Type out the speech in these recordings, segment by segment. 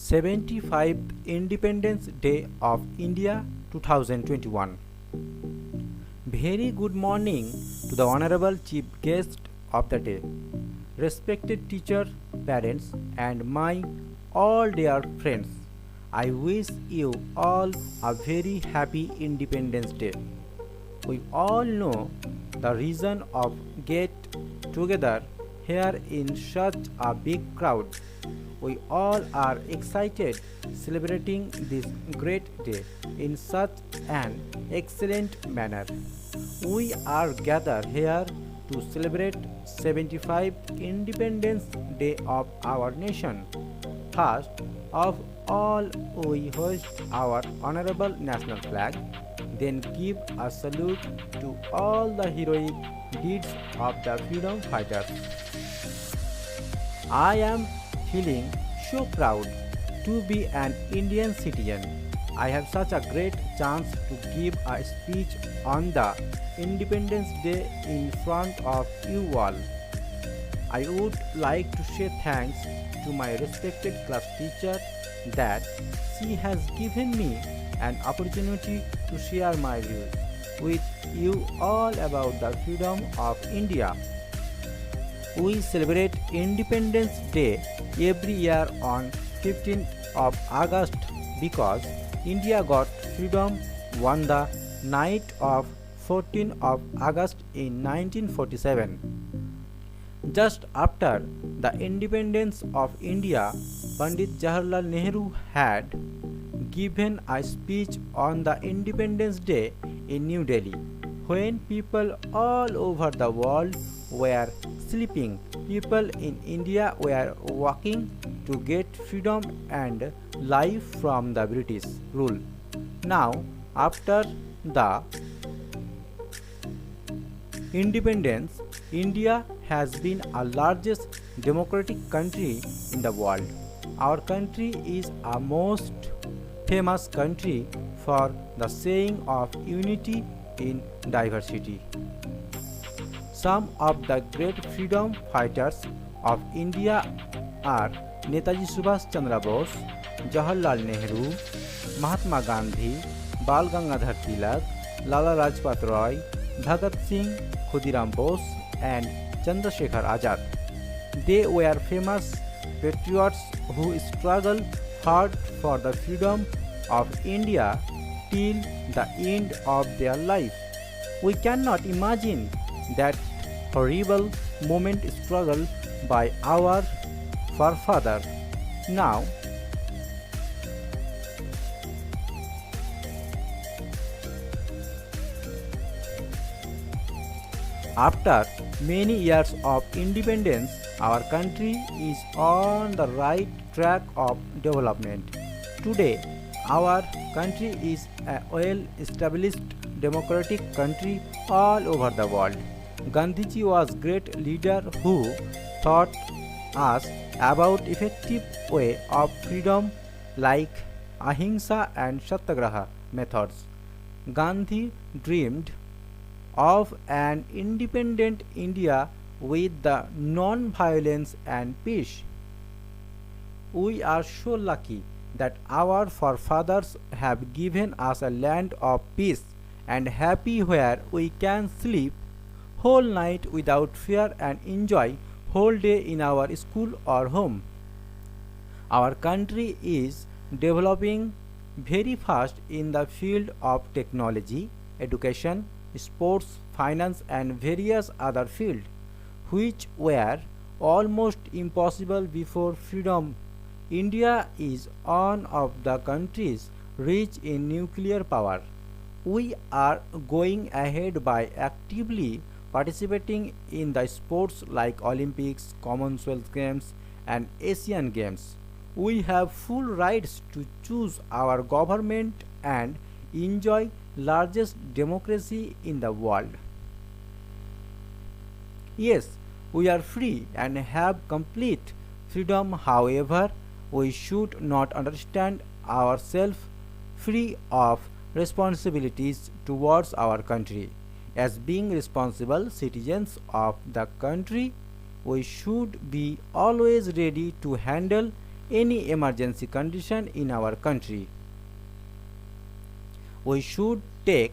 75th Independence Day of India 2021. Very good morning to the Honorable Chief Guest of the day, respected teacher, parents, and my all dear friends. I wish you all a very happy Independence Day. We all know the reason of get together here in such a big crowd. We all are excited celebrating this great day in such an excellent manner. We are gathered here to celebrate 75th Independence Day of our nation. First of all, we hoist our honorable national flag, then give a salute to all the heroic deeds of the freedom fighters. I am feeling so proud to be an Indian citizen. I have such a great chance to give a speech on the Independence Day in front of you all. I would like to say thanks to my respected class teacher that she has given me an opportunity to share my views with you all about the freedom of India. We celebrate Independence Day every year on 15th of August because India got freedom on the night of 14th of August in 1947. Just after the independence of India, Pandit Jawaharlal Nehru had given a speech on the Independence Day in New Delhi. When people all over the world were sleeping, people in India were working to get freedom and life from the British rule. Now, after the independence, India has been a largest democratic country in the world. Our country is a most famous country for the saying of unity in diversity. Some of the great freedom fighters of India are Netaji Subhash Chandra Bose, Jawaharlal Nehru, Mahatma Gandhi, Bal Gangadhar Tilak, Lala Rajpat Roy, Bhagat Singh, Khudiram Bose, and Chandrasekhar Azad. They were famous patriots who struggled hard for the freedom of India till the end of their life. We cannot imagine that horrible moment struggle by our forefathers. Now, after many years of independence, our country is on the right track of development. Today, our country is a well-established democratic country all over the world. Gandhiji was a great leader who taught us about effective way of freedom like ahimsa and satyagraha methods. Gandhi dreamed of an independent India with the non-violence and peace. We are so lucky that our forefathers have given us a land of peace and happy where we can sleep whole night without fear and enjoy whole day in our school or home. Our country is developing very fast in the field of technology, education, sports, finance, and various other fields which were almost impossible before freedom. India is one of the countries rich in nuclear power. We are going ahead by actively participating in the sports like Olympics, Commonwealth Games, and Asian Games. We have full rights to choose our government and enjoy largest democracy in the world. Yes, we are free and have complete freedom. However, we should not understand ourselves free of responsibilities towards our country. As being responsible citizens of the country, we should be always ready to handle any emergency condition in our country. We should take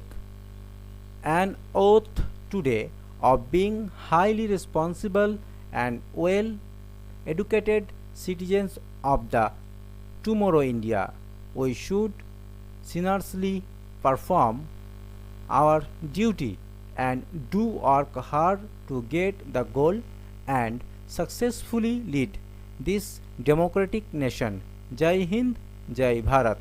an oath today of being highly responsible and well educated citizens of the tomorrow India. We should sincerely perform our duty and do work hard to get the goal and successfully lead this democratic nation. Jai Hind, Jai Bharat.